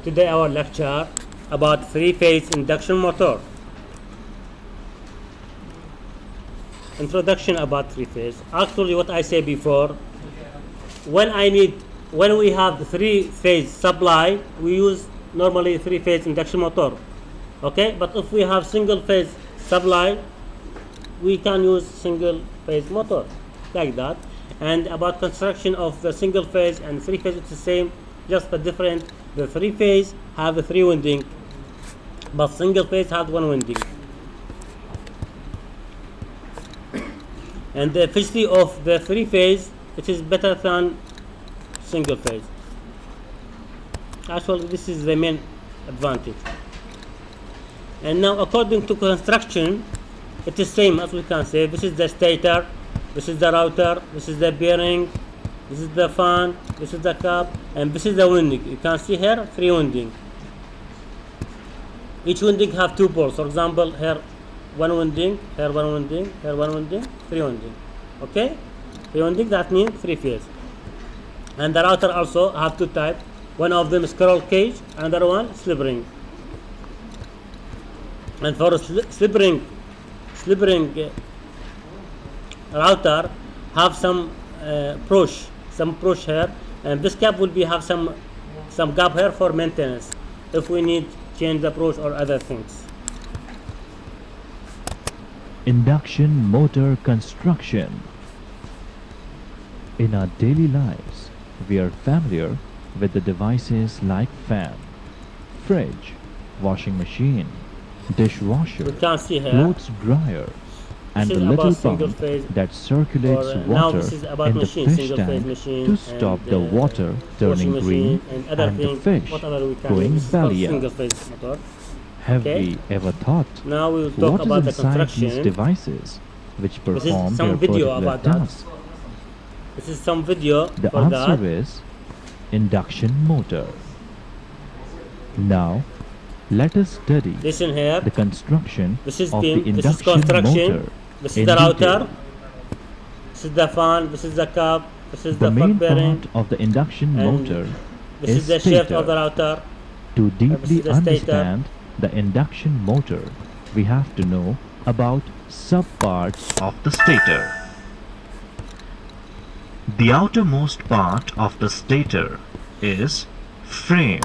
Today our lecture about three-phase induction motor. Introduction about three-phase. Actually, what I said before, when we have the three-phase supply, we use normally three-phase induction motor. Okay, but if we have single-phase supply, we can use single-phase motor like that. And about construction of the single-phase and three-phase, it's the same, just the different. The three-phase have a three winding, but single-phase has one winding. And the efficiency of the three-phase, it is better than single-phase. Actually, this is the main advantage. And now, according to construction, it is same as we can say. This is the stator, this is the rotor, this is the bearing, this is the fan, this is the cap, and this is the winding. You can see here three winding. Each winding have two poles. For example, here one winding, here one winding, here one winding, three winding. Okay, three winding, that means three phase. And the router also have two types. One of them is scroll cage, another one slip ring. And for a slip ring router have some push here, and this cap will be have some gap here for maintenance if we need change the push or other things. Induction motor construction. In our daily lives, we are familiar with the devices like fan, fridge, washing machine, dishwasher, We can see here. clothes dryer, and This the is little about pump single-phase that circulates now water this is about in the machine, fish single-phase tank machine to stop and, the water turning washing green machine and other and the things, fish whatever we can going use. This is called belly up. single-phase motor. Have Okay. we ever thought Now we will talk what about is the inside construction. these devices which is perform some their video particular about that. task? This is some video The for answer that. is induction motor. Now, let us study Listen here. the construction This is of beam. the This is induction construction. motor. This in is the router. detail. This is the fan. This is the cap. This is The the main foot bearing. part of the induction and motor This is is the shaft of the stator. router. To deeply the stator. understand the induction motor, we have to know about subparts of the stator. The outermost part of the stator is frame.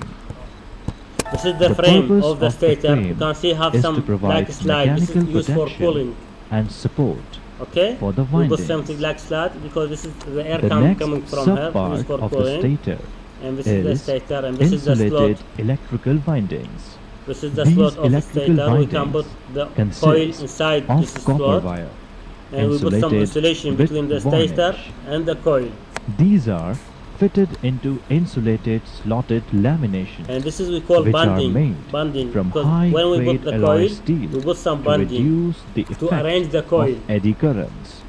This is the The frame purpose of the of the stator. You frame can see have is some to provide like slide. This is mechanical used for protection cooling. and support. Okay. for the We put windings. something like slide because this is the air The coming next from here. Used subpart for of the cooling. stator And this is the is stator, and this is the slot. insulated electrical windings. This is the These slot of the electrical stator. We can put windings the consist coil inside of this copper slot, wire, and we put some insulated insulation with between the stator varnish. and the coil. These are fitted into insulated slotted lamination, And this is we call which are bonding. made Bonding from because when we high-grade put the alloy coil, steel we put some to bonding reduce the to effect arrange the coil. of eddy currents.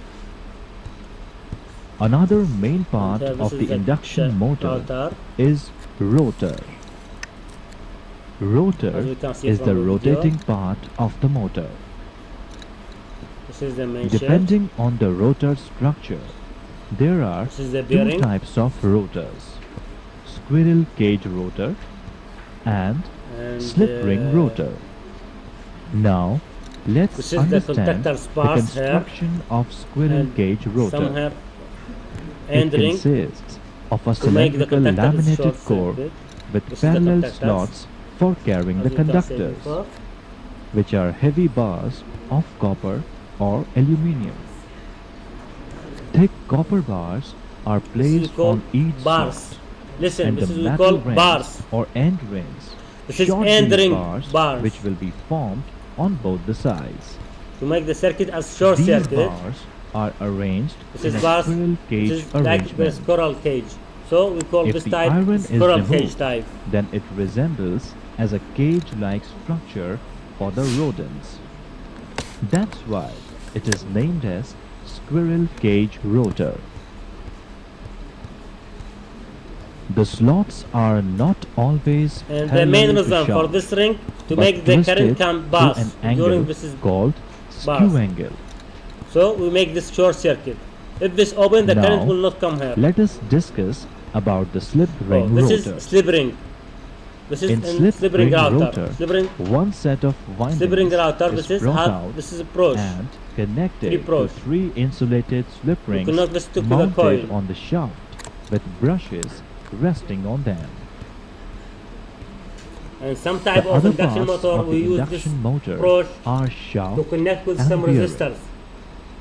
Another main part Here, this of is the induction motor rotor. is rotor. As Rotor you can see is from the the video. rotating part of the motor. This is the main shaft. Depending on the rotor structure, there are This is the two bearing. types of rotors: squirrel cage rotor and And slip ring rotor. Now, let's this is the understand conductor's the parts here. construction of squirrel And cage rotor. Some here It end ring consists of a to make the cylindrical conductor laminated short core circuit. with This is the parallel conductors, slots for carrying as the you can see conductors, before. which are heavy bars of copper or aluminium. Thick copper bars are This is placed called on each bars. slot, Listen, and this the is we metal call rings bars. or end rings, This is short end wheel ring bars, which will be formed on both the sides. To make the circuit as short These circuit. bars are arranged This in is a bars. squirrel This cage is like the arrangement. squirrel cage. So we call If this the type iron is squirrel cage removed, type. then it resembles as a cage-like structure for the rodents. That's why it is named as squirrel cage rotor. The slots are not always And the main parallel to reason for shaft, this ring to but make the twisted current come to pass an angle during this is called bars. skew angle. so we make this short circuit. If this open, the Now, current will not come here. Let us discuss about the slip ring This rotor. is slip ring. This is In in slip ring router. rotor, one set of Slip ring windings router. is This is brought half. out This is approach. and connected Three to pros. 3 insulated slip You rings cannot just stick with a mounted coil. on the shaft with brushes resting on them. And some type The of other induction parts motor, of we the use this induction motor approach are to shaft connect with and some bearing. resistors,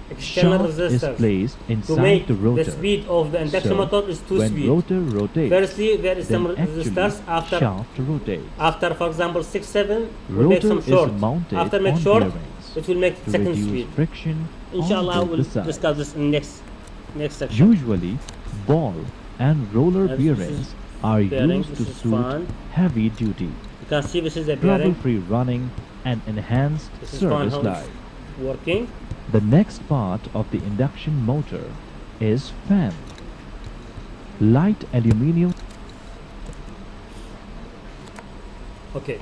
external Shaft is resistors, placed to inside make the rotor. the speed of the induction So, motor is too when speed. rotor rotates, Firstly, there is then some resistors. actually shaft rotates. After, for example, 6, 7, we'll make Rotor some short. is mounted After make on short, bearings it will make to second reduce speed. friction Inshallah, on we'll both the sides. discuss this in next section. Usually, ball and roller And this is bearings are bearing, used this to is suit fan. heavy duty, You can see this is a bearing. trouble-free running and enhanced This is fan service how life. it's working. The next part of the induction motor is fan. Light aluminium Okay.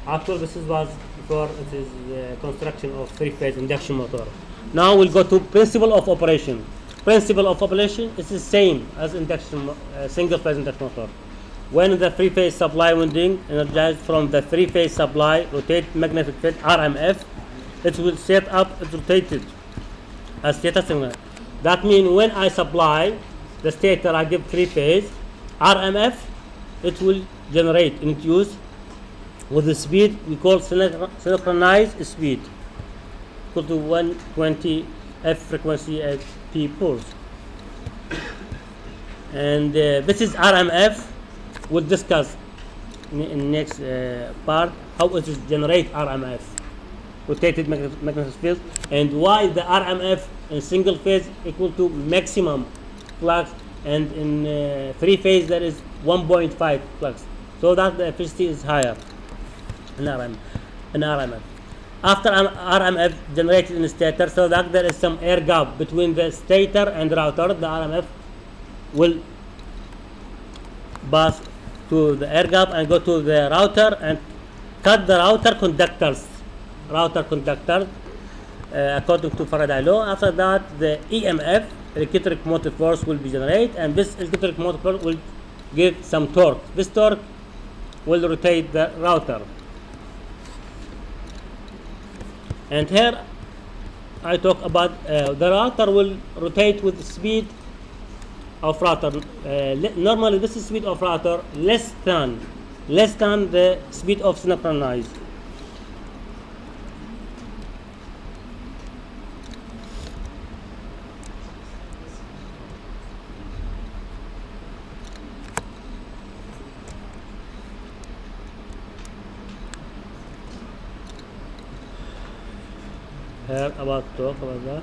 After this was before it is the construction of three-phase induction motor. Now we'll go to principle of operation. Principle of operation is the same as single-phase induction motor. When the three-phase supply winding energized from the three-phase supply rotate magnetic field RMF, it will set up it rotated as stator signal. That means when I supply the stator, I give three-phase RMF, it will generate and induce with the speed we call synchronized speed, equal to 120 F frequency at P poles. And this is RMF. We'll discuss in next part how it is generate RMF, rotated magnetic field, and why the RMF in single phase equal to maximum flux, and in three phase there is 1.5 flux, so that the efficiency is higher in RMF. After RMF generated in stator, so that there is some air gap between the stator and router, the RMF will pass to the air gap and go to the router and cut the router conductors according to Faraday law. After that, the EMF, electric motive force, will be generated, and this electric motive force will give some torque. This torque will rotate the router. And here I talk about the router will rotate with the speed of router. Normally this is speed of router less than the speed of synchronized. Here talk about that.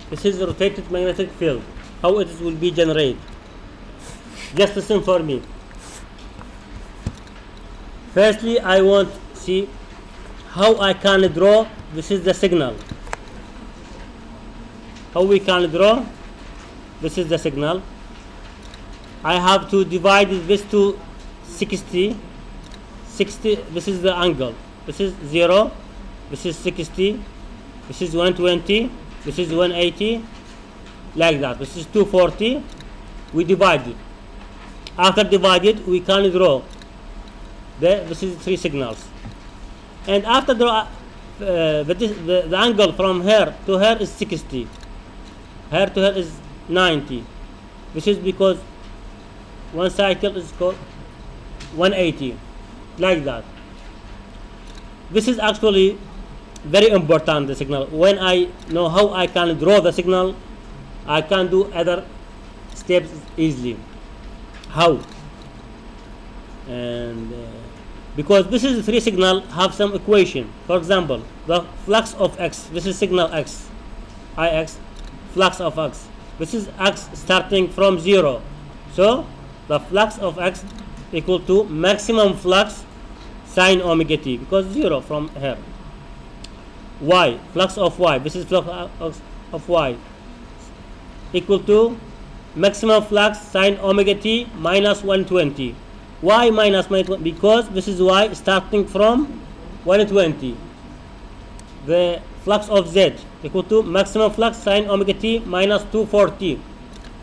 This is the rotated magnetic field. How it will be generated? Just listen for me. Firstly, I want to see how I can draw. This is the signal. How we can draw? This is the signal. I have to divide this to 60. This is the angle. This is 0. This is 60. This is 120. This is 180. Like that. This is 240. We divide it. After divided, we can draw. This is three signals. And after draw, the angle from here to here is 60. Here to here is 90. This is because one cycle is called 180. Like that. This is actually very important, the signal. When I know how I can draw the signal, I can do other steps easily. How? And because this is the three signal have some equation. For example, the flux of x, this is signal x, ix, flux of x. This is x starting from 0. So the flux of x equal to maximum flux sine omega t, because 0 from here. Y, flux of y, this is flux of y, equal to maximum flux sine omega t minus 120. Why minus 120? Because this is y starting from 120. The flux of z equal to maximum flux sine omega t minus 240.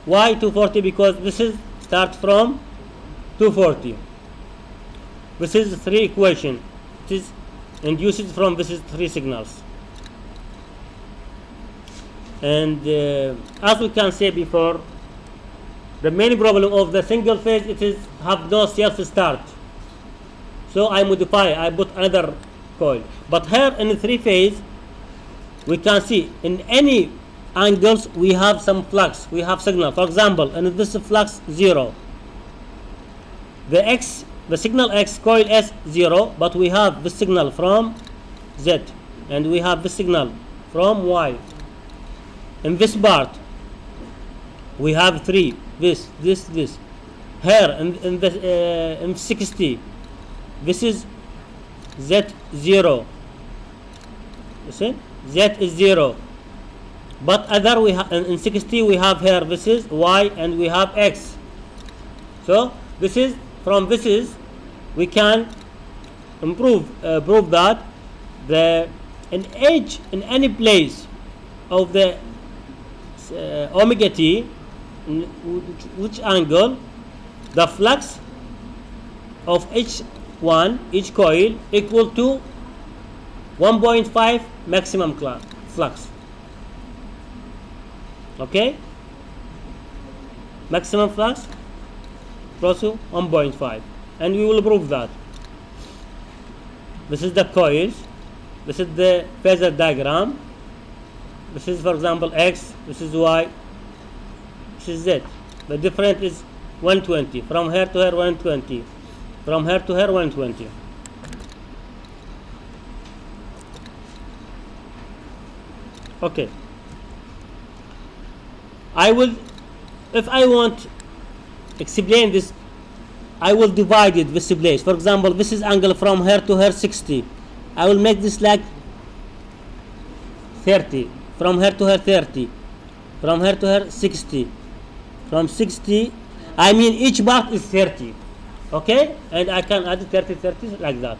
Why 240? Because this is start from 240. This is 3 equation. It is induced from this is 3 signals. And as we can say before, the main problem of the single phase, it is have no self start. So I modify, I put another coil. But here in 3 phase, we can see in any angles we have some flux, we have signal. For example, in this flux 0, the signal X, coil S 0, but we have this signal from Z, and we have this signal from Y. In this part, we have 3, this. Here in 60, this is Z0. You see, Z is 0. But other we have in 60 we have here this is Y and we have X. So this is from this is we can prove that the in any place of the omega t, in which angle the flux of each coil equal to 1.5 maximum flux. Okay, maximum flux equals to 1.5, and we will prove that. This is the coils, this is the phasor diagram. This is, for example, X, this is Y, this is Z. The difference is 120. From here to here 120. From here to here 120. Okay. I will, if I want explain this, I will divide it this place. For example, this is angle from here to here 60. I will make this like 30. From here to here 30. From here to here 60. From 60, I mean each part is 30. Okay? And I can add 30 like that.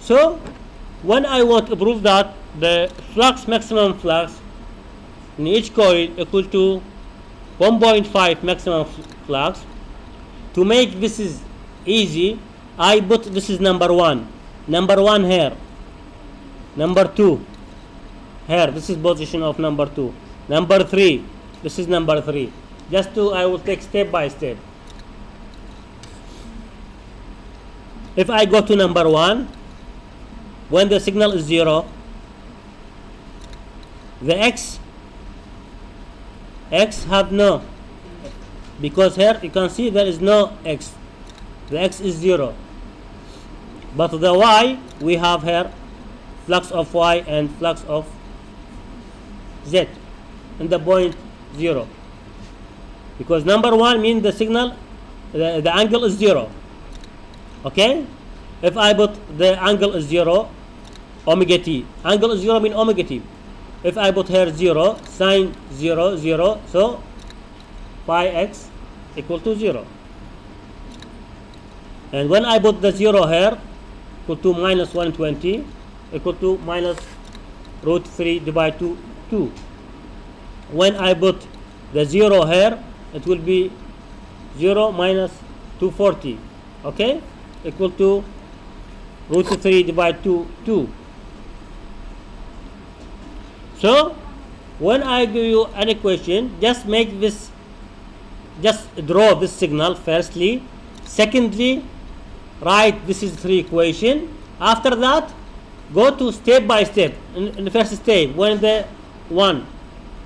So when I want to prove that the maximum flux in each coil equal to 1.5 maximum flux, to make this is easy, I put this is number 1 here, number 2 here, this is position of number 2, number 3, this is number 3. Just to, I will take step by step. If I go to number 1, when the signal is 0, the X have no, because here you can see there is no X. The X is 0. But the Y, we have here flux of Y and flux of Z in the point 0. Because number 1 means the signal, the angle is 0. Okay? If I put the angle is 0, omega t. Angle is 0 mean omega t. If I put here 0, sine 0, 0, so pi x equal to 0. And when I put the 0 here, equal to minus 120, equal to minus root 3 divided to 2. When I put the 0 here, it will be 0 minus 240, okay, equal to root 3 divided to 2. So when I give you an equation, just make this, just draw this signal firstly. Secondly, write this is 3 equation. After that, go to step by step. In the first step, when the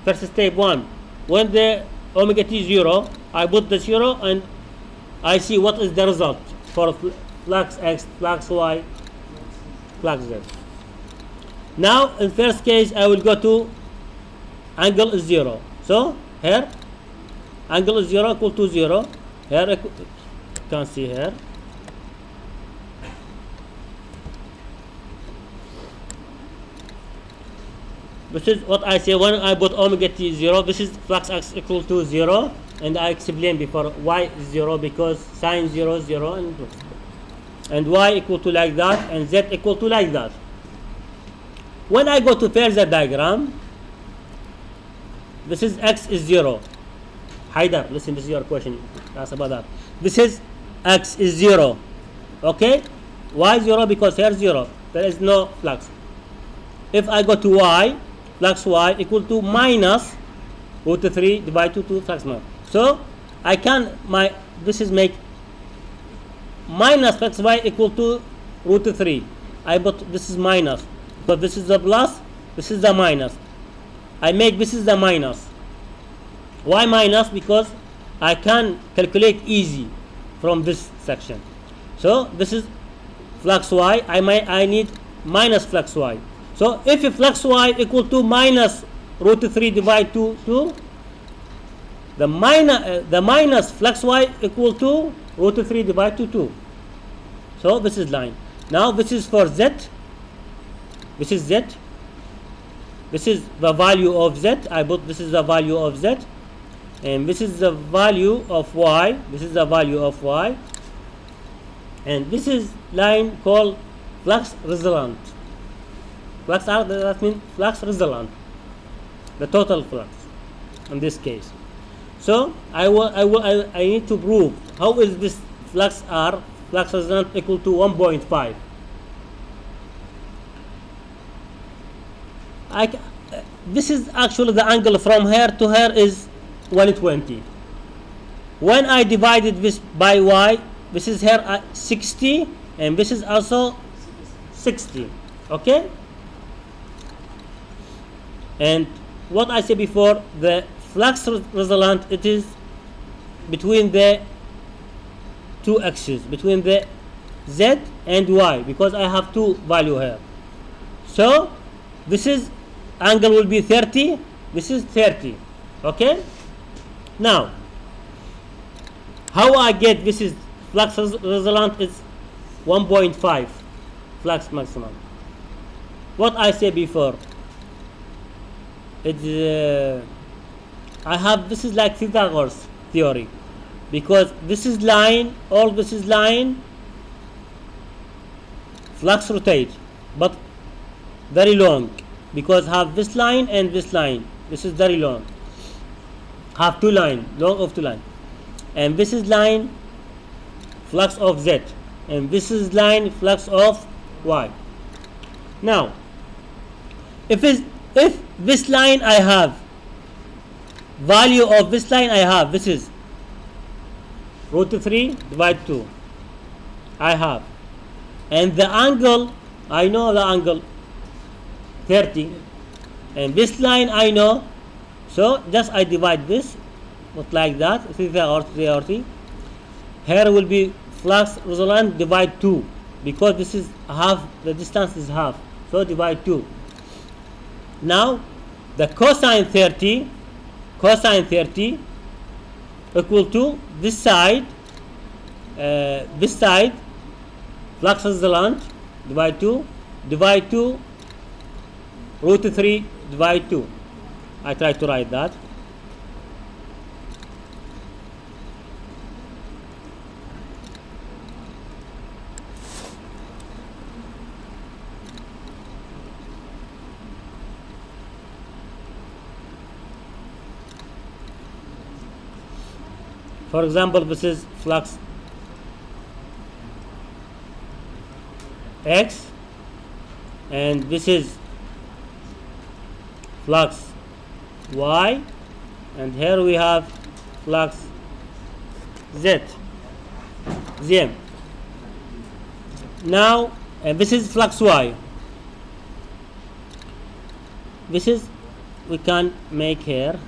first step 1, when the omega t 0, I put the 0 and I see what is the result for flux x, flux y, flux z. Now in first case I will go to angle is 0. So here angle is 0 equal to 0. Here you can see here. This is what I say when I put omega t 0. This is flux x equal to 0, and I explained before y is 0 because sine 0 0 and y equal to like that and z equal to like that. When I go to phasor diagram, This is x is 0. Haidar, listen, this is your question. Ask about that. This is x is 0. Okay? Why 0? Because here 0. There is no flux. If I go to y, flux y equal to minus root 3 divided to flux naught. So I can this is make minus flux y equal to root 3. I put this is minus, but this is the plus, this is the minus. I make this is the minus. Why minus? Because I can calculate easy from this section. So this is flux y. I need minus flux y. So if flux y equal to minus root 3 divided to 2, the minus flux y equal to root 3 divided to 2. So this is line. Now this is for z. This is z. This is the value of z. I put this is the value of z, and this is the value of y. This is the value of y, and this is line called flux result. Flux R, that means flux result, the total flux in this case. So I need to prove how is this flux R, flux result equal to 1.5. This is actually the angle from here to here is 120. When I divided this by y, this is here at 60, and this is also 60. Okay? And what I said before, the flux result, it is between the two axes, between the z and y, because I have two value here. So this is angle will be 30, this is 30. Okay? Now how I get this is flux result is 1.5 flux maximum. What I said before, it's I have this is like Pythagoras theory, because this is line, all this is line, flux rotate, but very long, because have this line and this line. This is very long. Have two line, long of two line, and this is line flux of z, and this is line flux of y. Now, if this line I have, value of this line I have, this is root 3 divided 2 I have, and the angle, I know the angle 30, and this line I know, so just I divide this, not like that, 3 or 3. Here will be flux result divide 2, because this is half, the distance is half, so divide 2. Now the cosine 30 equal to this side flux result divide 2 root 3 divide 2. I try to write that. For example, this is flux x, and this is flux y, and here we have flux z. Now, and this is flux y. This is, we can make here,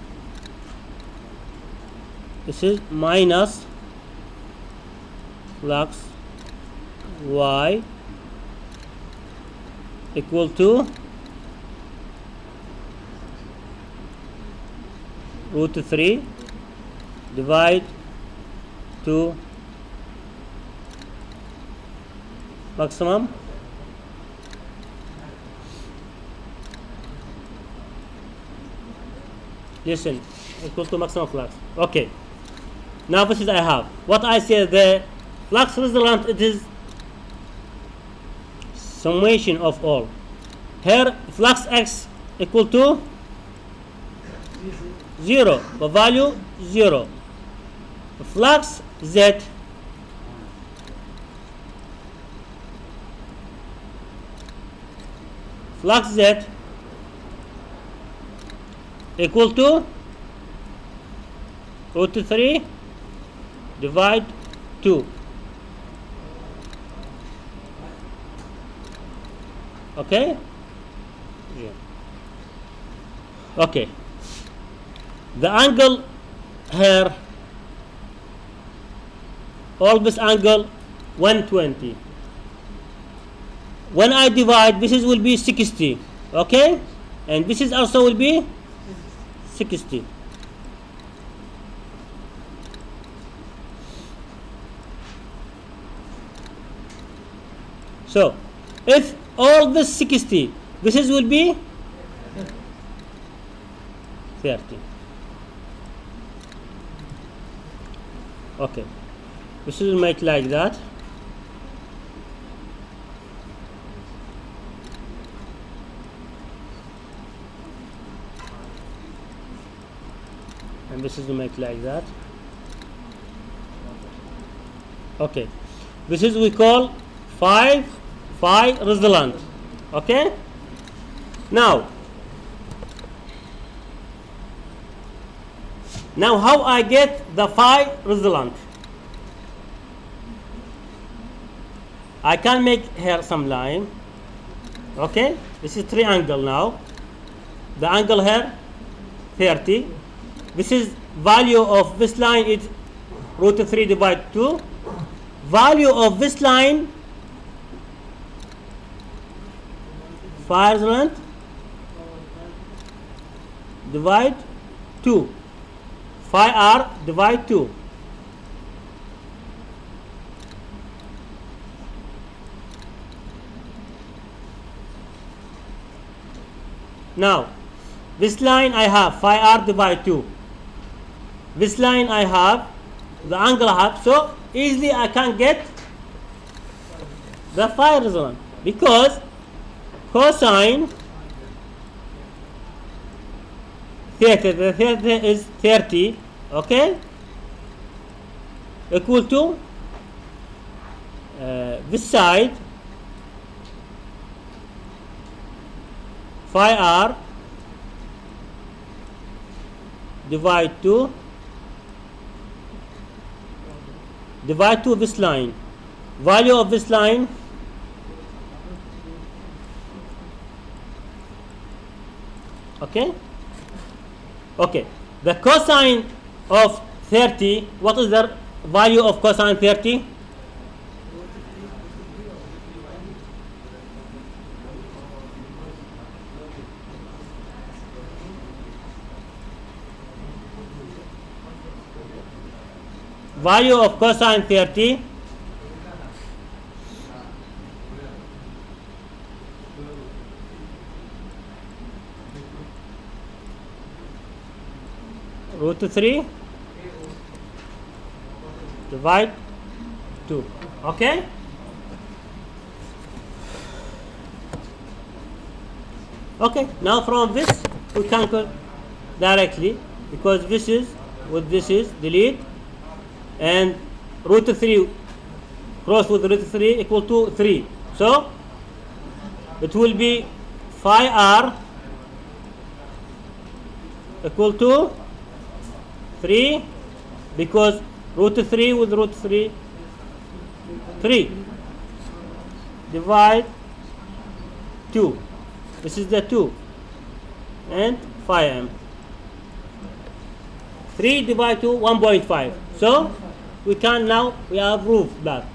this is minus flux y equal to root 3 divide 2 maximum listen equal to maximum flux. Okay, now this is I have what I say, the flux result, it is summation of all. Here flux x equal to 0. The value 0. Flux Z equal to root 3 divide 2. Okay? Yeah. Okay. The angle here, all this angle 120. When I divide, this will be 60. Okay? And this is also will be 60. So, if all this 60, this is will be 30. Okay. This will make like that. And this is to make like that. Okay, this is we call phi resultant. Okay, now how I get the phi resultant? I can make here some line. Okay, this is triangle now. The angle here 30. This is value of this line is root 3 divided 2. Value of this line phi resultant divide 2. Phi r divide 2. Now this line I have phi r divide 2. This line I have the angle I have, so easily I can get the phi resultant, because cosine theta, the theta is 30, okay, equal to this side phi r divide 2 this line. Value of this line okay. The cosine of 30, what is the value of cosine 30? Value of cosine 30 root 3 divide 2. Okay, now from this we can go directly, because this is with this is delete, and root 3 cross with root 3 equal to 3. So it will be phi r equal to 3, because root 3 with root 3 divide 2. This is the 2 and phi m. 3 divided to 1.5. So we have proved that